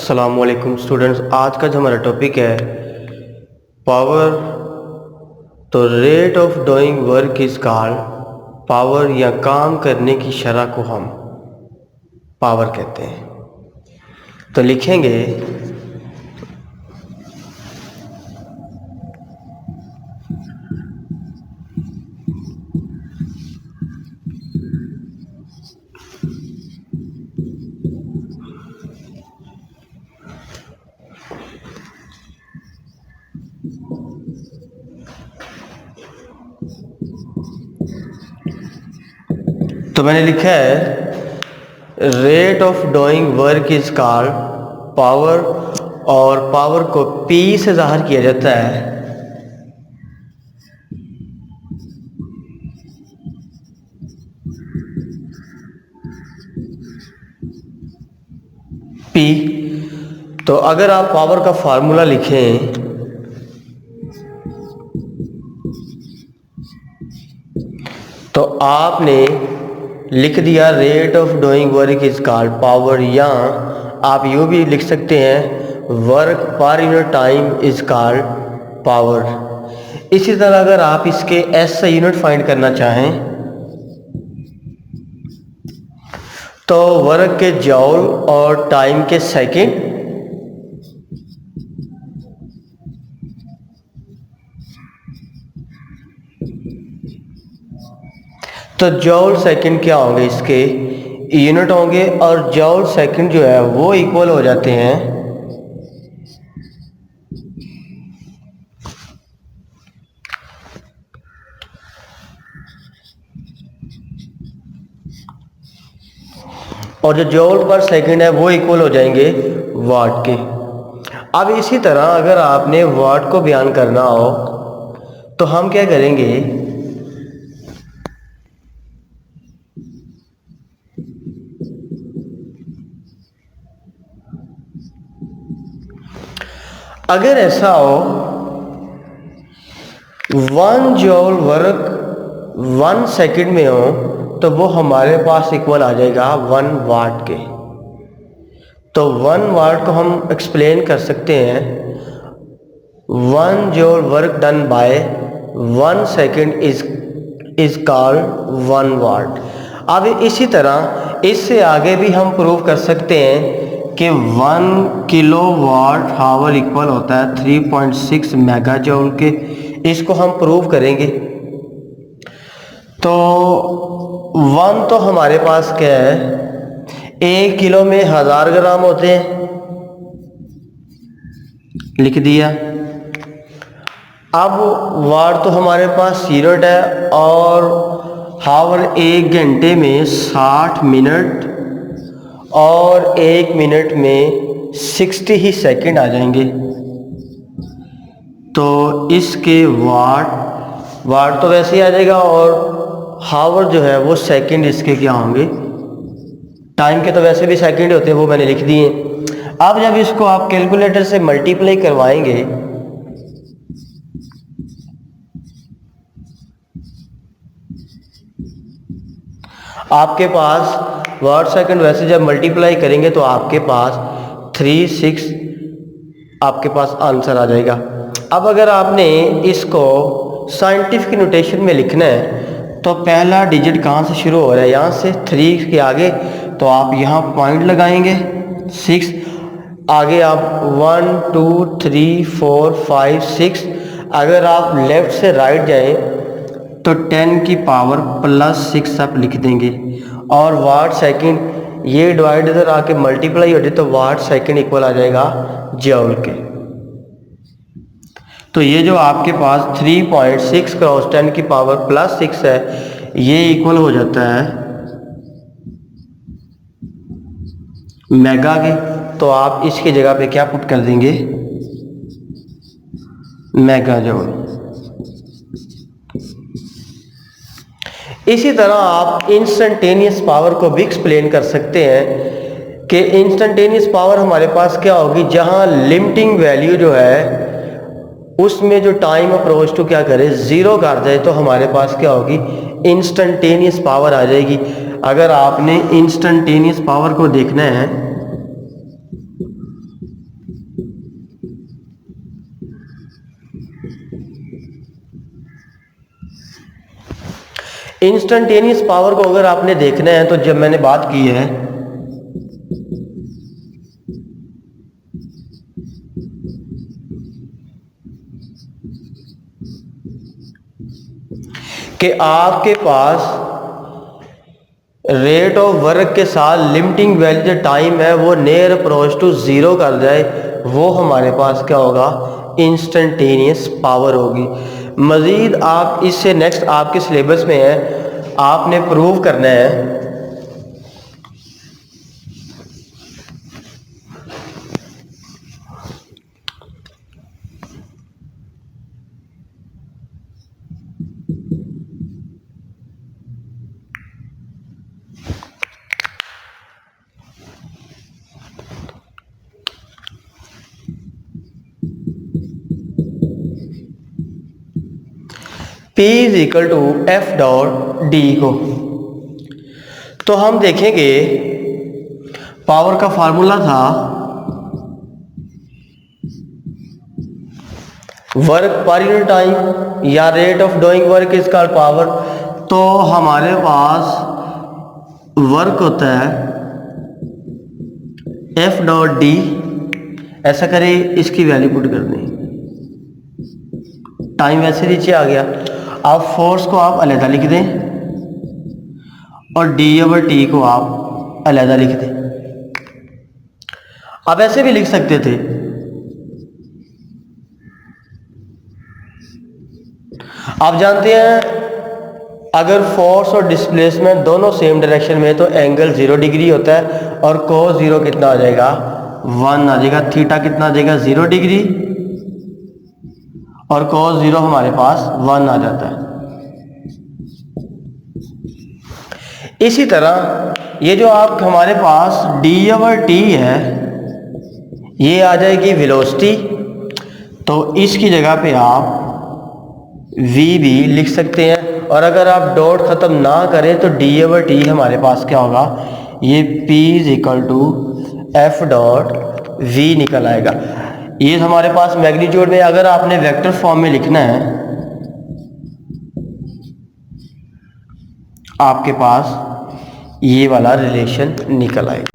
अस्सलामुअलैकुम स्टूडेंट्स, आज का जो हमारा टॉपिक है पावर। तो rate of doing work is called power, या काम करने की शरह को हम पावर कहते हैं। तो लिखेंगे तो मैंने लिखा है rate of doing work is called power, और पावर को P से ज़ाहिर किया जाता है P। तो अगर आप पावर का फार्मूला लिखें तो आपने लिख दिया rate of doing work is called power, या आप यूँ भी लिख सकते हैं work per unit time is called power. इसी तरह अगर आप इसके एस से यूनिट फाइंड करना चाहें तो वर्क के जॉल और टाइम के सेकंड, तो जॉल सेकंड क्या होंगे, इसके यूनिट होंगे, और जॉल सेकंड जो है वो इक्वल हो जाते हैं और जो जॉल पर सेकंड है वो इक्वल हो जाएंगे वाट के। अब इसी तरह अगर आपने वाट को बयान करना हो तो हम क्या करेंगे, अगर ऐसा हो 1 जॉल वर्क 1 सेकंड में हो तो वो हमारे पास इक्वल आ जाएगा 1 वाट के। तो 1 वाट को हम एक्सप्लेन कर सकते हैं 1 जॉल work done by 1 second is called 1 वाट। अब इसी तरह इससे आगे भी हम प्रूव कर सकते हैं कि 1 किलो वाट हावर इक्वल होता है 3.6 मेगा जॉल के। इसको हम प्रूव करेंगे। तो 1 तो हमारे पास क्या है, 1 किलो में 1000 ग्राम होते हैं, लिख दिया। अब वाट तो हमारे पास यूनिट है, और हावर 1 घंटे में 60 मिनट, और 1 मिनट में 60 ही सेकंड आ जाएंगे। तो इसके वाट तो वैसे ही आ जाएगा, और हावर जो है वो सेकंड इसके क्या होंगे, टाइम के तो वैसे भी सेकंड होते हैं, वो मैंने लिख दिए। अब जब इसको आप कैलकुलेटर से मल्टीप्लाई करवाएंगे आपके पास वाट सेकंड वैसे जब मल्टीप्लाई करेंगे तो आपके पास 36 आपके पास आंसर आ जाएगा। अब अगर आपने इसको साइंटिफिक नोटेशन में लिखना है तो पहला डिजिट कहाँ से शुरू हो रहा है, यहाँ से 3 के आगे, तो आप यहाँ पॉइंट लगाएंगे 6, आगे आप 1 2 3 4 5 6। अगर आप लेफ्ट से राइट जाएं तो 10 की पावर +6 आप लिख देंगे, और वाट सेकंड ये डिवाइड इधर आके मल्टीप्लाई हो जाए तो वाट सेकंड इक्वल आ जाएगा जॉल के। तो ये जो आपके पास 3.6 क्रॉस 10 की पावर +6 है, ये इक्वल हो जाता है मेगा के। तो आप इसकी जगह पे क्या पुट कर देंगे, मेगा जॉल। इसी तरह आप इंस्टेंटेनियस पावर को भी एक्सप्लेन कर सकते हैं कि इंस्टेंटेनियस पावर हमारे पास क्या होगी, जहां लिमिटिंग वैल्यू जो है उसमें जो टाइम अप्रोच टू क्या करे 0 कर दे तो हमारे पास क्या होगी, इंस्टेंटेनियस पावर आ जाएगी। अगर आपने इंस्टेंटेनियस पावर को देखना है इंस्टेंटेनियस पावर को अगर आपने देखना है तो जब मैंने बात की है कि आपके पास रेट ऑफ वर्क के साथ लिमिटिंग वैल्यू जो टाइम है वो नियर अप्रोच टू ज़ीरो कर जाए, वो हमारे पास क्या होगा, इंस्टेंटेनियस पावर होगी। मज़ीद आप इससे नेक्स्ट आपके सिलेबस में है, आपने प्रूव करना है P is equal to F dot D को। तो हम देखेंगे पावर का फार्मूला था वर्क पर यूनिट टाइम या rate of doing work is called power. तो हमारे पास वर्क होता है एफ डॉट डी, ऐसा करें इसकी वैल्यू पुट कर दें, टाइम वैसे नीचे आ गया। आप फोर्स को आप अलहदा लिख दें और डी ओवर टी को आप अलहदा लिख दें। आप ऐसे भी लिख सकते थे, आप जानते हैं अगर फोर्स और डिस्प्लेसमेंट दोनों सेम डायरेक्शन में तो एंगल 0 डिग्री होता है और cos 0 कितना आ जाएगा, 1 आ जाएगा। थीटा कितना आ जाएगा, 0 डिग्री, और cos 0 हमारे पास 1 आ जाता है। इसी तरह ये जो आप हमारे पास d ओवर t है ये आ जाएगी वेलोसिटी, तो इसकी जगह पे आप v भी लिख सकते हैं। और अगर आप डॉट ख़त्म ना करें तो d ओवर t हमारे पास क्या होगा, ये p is equal to F dot v निकल आएगा। ये हमारे पास मैग्नीट्यूड में, अगर आपने वेक्टर फॉर्म में लिखना है आपके पास ये वाला रिलेशन निकल आएगा।